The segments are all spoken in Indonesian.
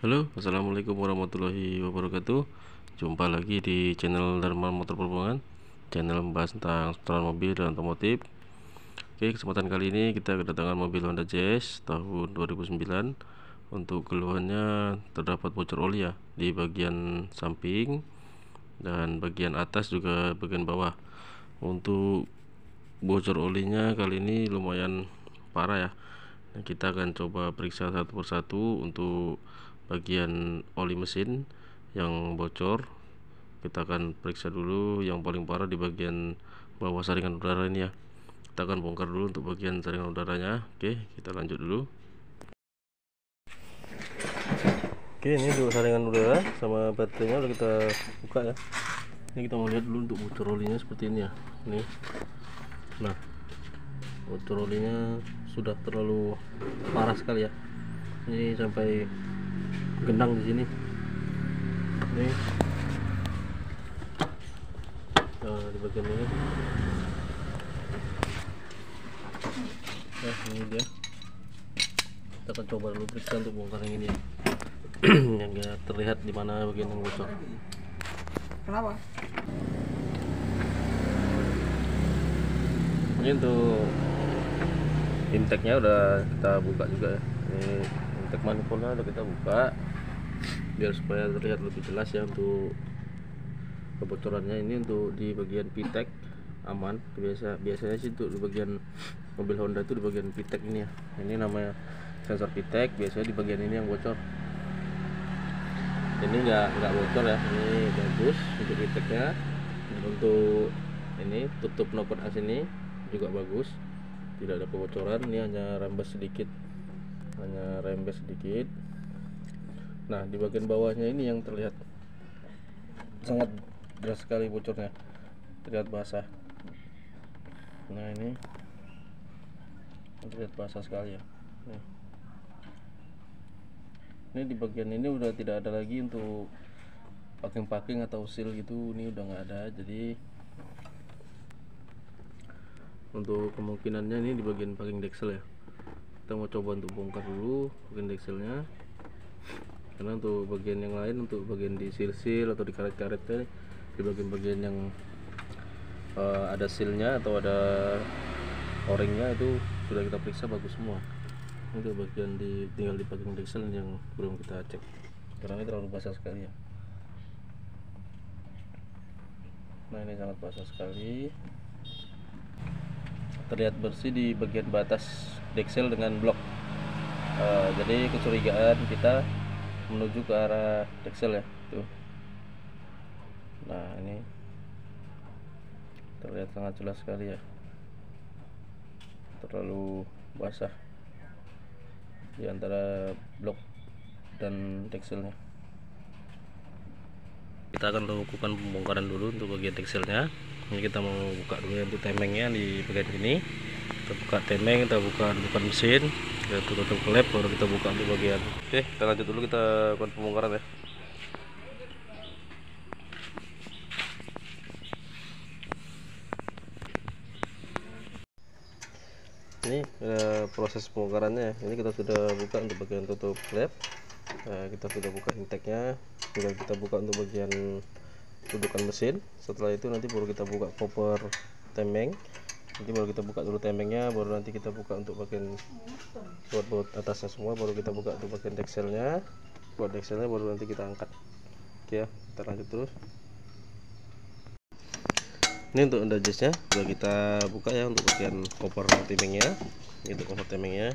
Halo, assalamualaikum warahmatullahi wabarakatuh. Jumpa lagi di channel Dharma Motor Perhubungan, channel membahas tentang seputaran mobil dan otomotif. Oke, kesempatan kali ini kita kedatangan mobil Honda Jazz tahun 2009. Untuk keluhannya terdapat bocor oli ya di bagian samping dan bagian atas juga bagian bawah. Untuk bocor olinya kali ini lumayan parah ya. Nah, kita akan coba periksa satu persatu. Untuk bagian oli mesin yang bocor, kita akan periksa dulu. Yang paling parah di bagian bawah saringan udara ini ya. Kita akan bongkar dulu untuk bagian saringan udaranya. Oke, kita lanjut dulu. Oke, ini untuk saringan udara sama baterainya udah kita buka ya. Ini kita mau lihat dulu untuk bocor olinya seperti ini ya. Ini. Nah, bocor olinya sudah terlalu parah sekali ya. Ini sampai genang di sini. Ini. Nah, di bagian ini. Nah, ini dia. Kita akan coba dulu periksa untuk bongkar yang ini ya. Yang gak terlihat di mana bagian yang bocor. Kenapa? Ini untuk intake-nya udah kita buka juga ya. Ini intake manifoldnya udah kita buka biar supaya terlihat lebih jelas ya untuk kebocorannya. Ini untuk di bagian pitek aman. Biasanya sih untuk di bagian mobil Honda itu di bagian pitek ini ya. Ini namanya sensor pitek, biasanya di bagian ini yang bocor. Ini nggak bocor ya, ini bagus untuk piteknya. Untuk ini tutup knopper as ini juga bagus, tidak ada kebocoran. Ini hanya rembes sedikit, Nah, di bagian bawahnya ini yang terlihat sangat deras sekali bocornya, terlihat basah. Nah, ini terlihat basah sekali ya. Ini di bagian ini udah tidak ada lagi untuk packing atau seal gitu, ini udah nggak ada. Jadi untuk kemungkinannya ini di bagian packing deksel ya. Kita mau coba untuk bongkar dulu bagian dekselnya, karena untuk bagian yang lain, untuk bagian di seal atau di karet-karetnya, di bagian yang ada sealnya atau ada o-ringnya itu sudah kita periksa bagus semua. Untuk bagian tinggal di packing deksel yang belum kita cek karena ini terlalu basah sekali ya. Nah, ini sangat basah sekali, terlihat bersih di bagian batas deksel dengan blok. Jadi kecurigaan kita menuju ke arah deksel ya tuh. Nah, ini terlihat sangat jelas sekali ya, terlalu basah di antara blok dan dekselnya. Kita akan lakukan pembongkaran dulu untuk bagian dekselnya. Ini kita mau buka dulu untuk temengnya di bagian ini. Kita buka temeng, kita buka mesin, kita tutup klep, baru kita buka untuk bagian. Oke, kita lanjut dulu, kita lakukan pembongkaran ya. Ini proses pembongkarannya. Ini kita sudah buka untuk bagian tutup klep. Kita sudah buka intake-nya, tinggal kita buka untuk bagian dudukan mesin. Setelah itu nanti baru kita buka koper temeng. Nanti baru kita buka dulu temengnya, baru nanti kita buka untuk bagian baut atasnya semua, baru kita buka untuk bagian dekselnya. Buat dekselnya baru nanti kita angkat. Oke ya, kita lanjut terus. Ini untuk Honda Jazz-nya sudah kita buka ya, untuk bagian koper temengnya. Itu koper temengnya.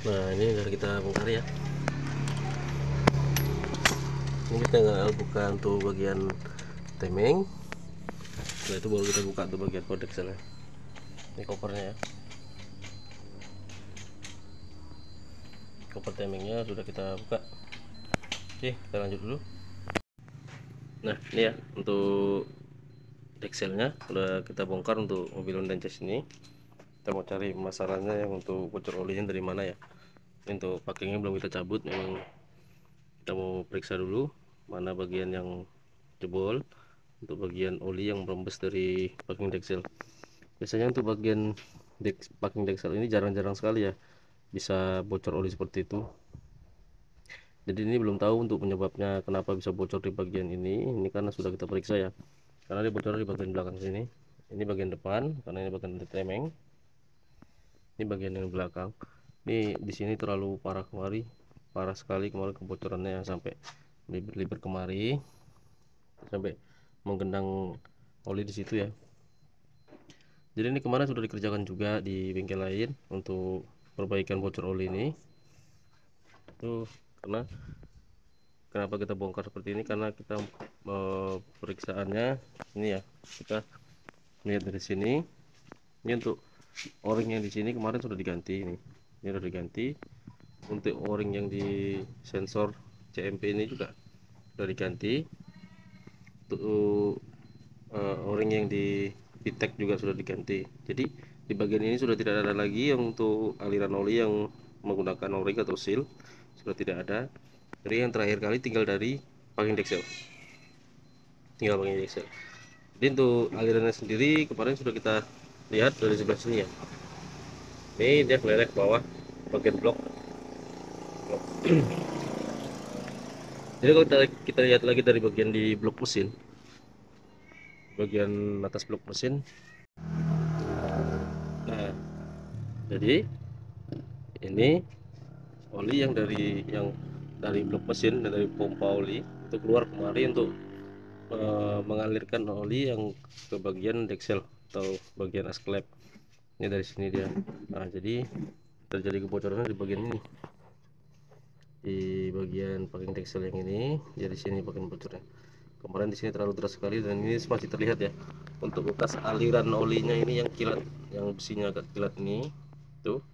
Nah, ini sudah kita bongkar ya. Ini kita nggak buka untuk bagian temeng. Setelah itu baru kita buka untuk bagian kode dekselnya. Ini kopernya ya. Koper temengnya sudah kita buka. Oke, kita lanjut dulu. Nah, ini ya untuk dekselnya sudah kita bongkar untuk mobil Honda Jazz ini. Kita mau cari masalahnya yang untuk bocor olinya dari mana ya. Ini untuk packingnya belum kita cabut, memang kita mau periksa dulu mana bagian yang jebol. Untuk bagian oli yang merembes dari packing deksel. Biasanya untuk bagian packing deksel ini jarang-jarang sekali ya bisa bocor oli seperti itu. Jadi ini belum tahu untuk penyebabnya kenapa bisa bocor di bagian ini karena sudah kita periksa ya, karena dia bocor di bagian belakang sini. Ini bagian depan karena ini bagian temeng, ini bagian yang belakang. Ini di sini terlalu parah, kemari parah sekali kemarin kebocorannya, sampai libur kemari sampai menggenang oli di situ ya. Jadi ini kemarin sudah dikerjakan juga di bengkel lain untuk perbaikan bocor oli ini. Itu karena kenapa kita bongkar seperti ini, karena kita pemeriksaannya ini ya, kita lihat dari sini. Ini untuk o-ring yang di sini kemarin sudah diganti, ini sudah diganti. Untuk o-ring yang di sensor CMP ini juga sudah diganti. Untuk o-ring yang di VTEC juga sudah diganti. Jadi di bagian ini sudah tidak ada lagi yang untuk aliran oli yang menggunakan o-ring atau seal, sudah tidak ada. Jadi yang terakhir kali tinggal dari packing deksel, tinggal packing deksel. Jadi untuk alirannya sendiri kemarin sudah kita lihat dari sebelah sini ya. Ini dia meleleh ke bawah bagian blok. Jadi kalau kita lihat lagi dari bagian di blok mesin, bagian atas blok mesin, nah jadi ini oli yang dari blok mesin dan dari pompa oli itu keluar kemari untuk mengalirkan oli yang ke bagian deksel atau bagian asklep. Ini dari sini dia. Nah jadi terjadi kebocoran di bagian ini, di bagian packing deksel yang ini. Jadi sini bagian bocornya kemarin di sini terlalu deras sekali, dan ini masih terlihat ya untuk bekas aliran olinya ini yang kilat, yang besinya agak kilat ini tuh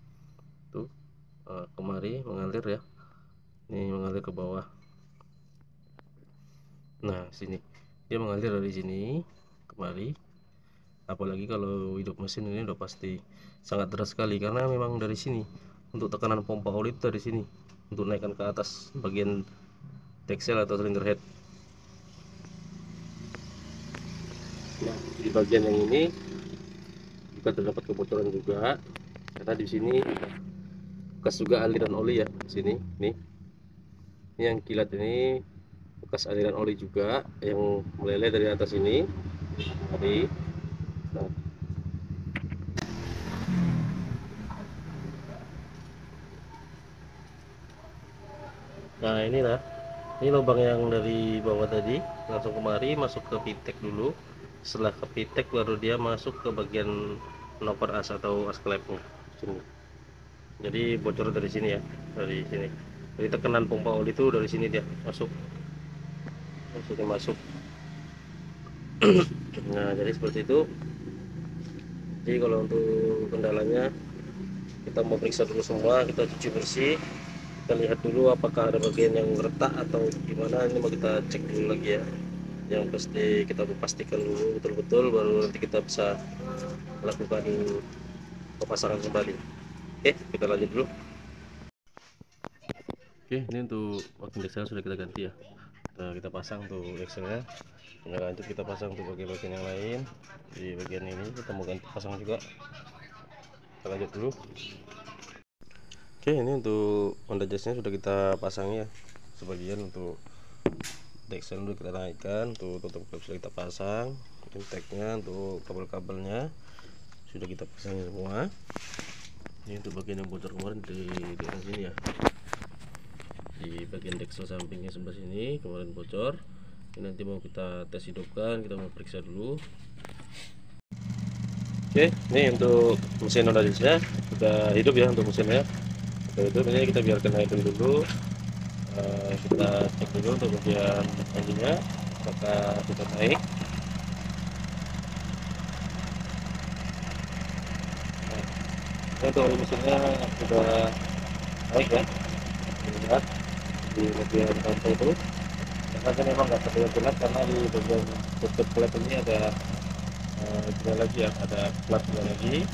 kemari mengalir ya, ini mengalir ke bawah. Nah sini dia mengalir dari sini kemari. Apalagi kalau hidup mesin ini udah pasti sangat deras sekali, karena memang dari sini untuk tekanan pompa oli itu dari sini untuk naikkan ke atas bagian deksel atau cylinder head. Nah di bagian yang ini juga terdapat kebocoran juga, karena di sini bekas juga aliran oli ya. Di sini nih, ini yang kilat ini bekas aliran oli juga yang meleleh dari atas ini tadi. Nah inilah, ini lubang yang dari bawah tadi langsung kemari masuk ke pitek dulu. Setelah ke pitek baru dia masuk ke bagian knoper as atau as klepnya sini. Jadi bocor dari sini ya, dari sini. Jadi tekanan pompa oli itu dari sini dia masuk, sini masuk. Nah jadi seperti itu. Jadi kalau untuk kendalanya kita mau periksa dulu semua, kita cuci bersih, kita lihat dulu apakah ada bagian yang retak atau gimana. Ini mau kita cek dulu lagi ya. Yang pasti kita pastikan dulu betul-betul, baru nanti kita bisa melakukan pemasangan kembali. Oke, kita lanjut dulu. Oke, ini untuk packing deksel sudah kita ganti ya. Nah, kita pasang tuh dekselnya. Nah, lanjut kita pasang untuk bagian-bagian yang lain. Di bagian ini kita mau ganti pasang juga. Kita lanjut dulu. Oke, ini untuk Honda Jazz-nya sudah kita pasang ya. Sebagian untuk deksel dulu kita naikkan, tuh tutup klep sudah kita pasang, inteknya untuk kabel-kabelnya sudah kita pasang semua. Ini untuk bagian yang bocor kemarin di daerah sini ya, di bagian deksel sampingnya sebelah sini kemarin bocor. Ini nanti mau kita tes hidupkan, kita mau periksa dulu. Oke, ini untuk mesin Honda Jazz-nya sudah hidup ya. Untuk mesinnya sudah hidup, ini kita biarkan idle dulu. Kita cek dulu untuk bagian engine-nya apakah sudah naik. Nah, untuk mesinnya sudah naik ya, dilihat di bagian konsol itu. Karena memang nggak terlihat jelas karena di bagian tutup klep ini ada lagi ya, ada klapnya lagi.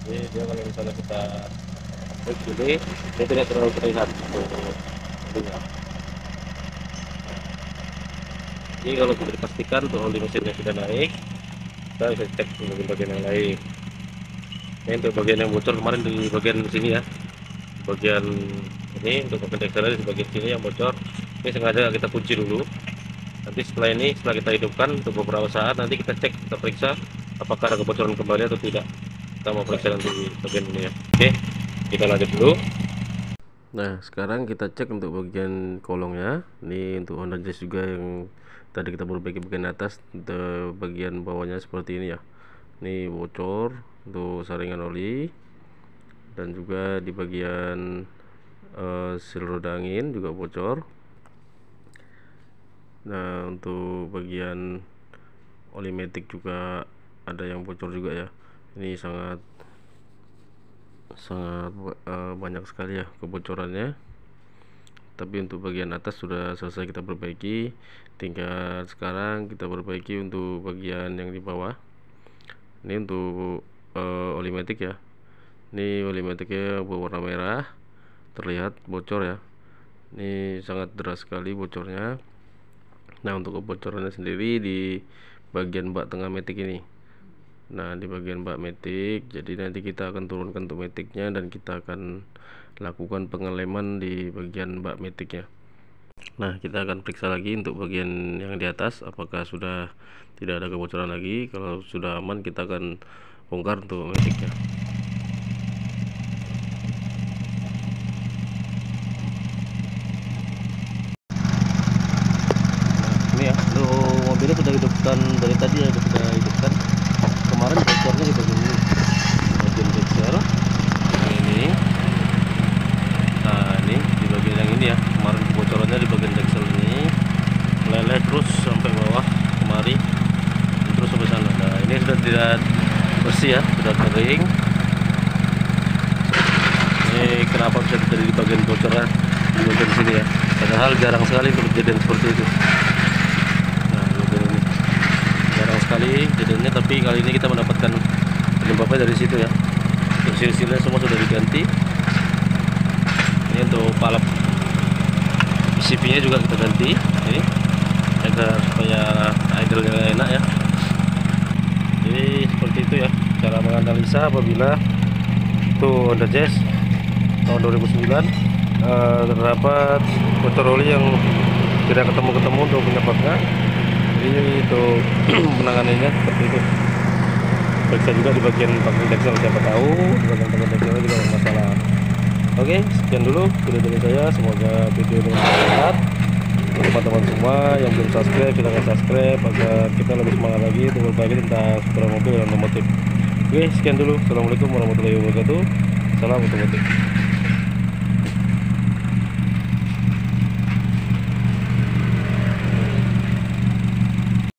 Jadi dia kalau misalnya kita klik gini, dia tidak terlalu terlihat. Ini kalau sudah dipastikan tuh oli mesinnya sudah naik, kita bisa cek di bagian yang lain. Ini untuk bagian yang bocor kemarin di bagian sini ya, bagian ini untuk bagian dexel di bagian sini yang bocor. Ini sengaja kita kunci dulu. Nanti setelah kita hidupkan untuk beberapa saat, nanti kita cek, kita periksa apakah ada kebocoran kembali atau tidak. Kita mau periksa nanti bagian ini ya. Oke, kita lanjut dulu. Nah, sekarang kita cek untuk bagian kolongnya. Ini untuk Honda Jazz juga yang tadi kita perbaiki bagian atas, untuk bagian bawahnya seperti ini ya. Ini bocor untuk saringan oli, dan juga di bagian seal roda angin juga bocor. Nah, untuk bagian oli matic juga ada yang bocor juga ya. Ini sangat banyak sekali ya kebocorannya. Tapi untuk bagian atas sudah selesai kita perbaiki, tinggal sekarang kita perbaiki untuk bagian yang di bawah. Ini untuk oli matic ya. Ini oli maticnya berwarna merah, terlihat bocor ya. Ini sangat deras sekali bocornya. Nah, untuk kebocorannya sendiri di bagian bak tengah matic ini. Nah, di bagian bak matic, jadi nanti kita akan turunkan untuk maticnya dan kita akan lakukan pengeleman di bagian bak maticnya. Nah, kita akan periksa lagi untuk bagian yang di atas apakah sudah tidak ada kebocoran lagi. Kalau sudah aman, kita akan bongkar untuk maticnya. Nah, ini ya, untuk mobilnya sudah hidupkan dari tadi ya, sudah hidupkan. Kemarin bocornya di bagian ini, bagian dexel ini. Nah, ini di bagian yang ini ya, kemarin kebocorannya di bagian dexel ini, meleleh terus sampai bawah kemari, terus sampai sana. Nah, ini sudah tidak bersih ya, sudah kering. Ini kenapa bisa terjadi di bagian bocornya di bagian sini ya, padahal jarang sekali kejadian seperti itu. Jarang sekali kejadiannya, tapi kali ini kita mendapatkan penyebabnya dari situ ya. Untuk silsilnya semua sudah diganti. Ini untuk palap PCB nya juga kita ganti ini agar supaya idle-nya enak ya. Jadi seperti itu ya cara menganalisa apabila itu Honda Jazz tahun 2009 terdapat bocor oli yang tidak ketemu untuk penyebabnya. Jadi untuk menanganinya seperti itu. Periksa juga di bagian dexel, siapa tahu di bagian dexel juga ada masalah. Oke, sekian dulu video dari saya. Semoga video ini bermanfaat untuk teman-teman semua. Yang belum subscribe, silahkan subscribe agar kita lebih semangat lagi untuk berbagi tentang seputar mobil dan otomotif. Oke, sekian dulu. Assalamualaikum warahmatullahi wabarakatuh. Salam otomotif.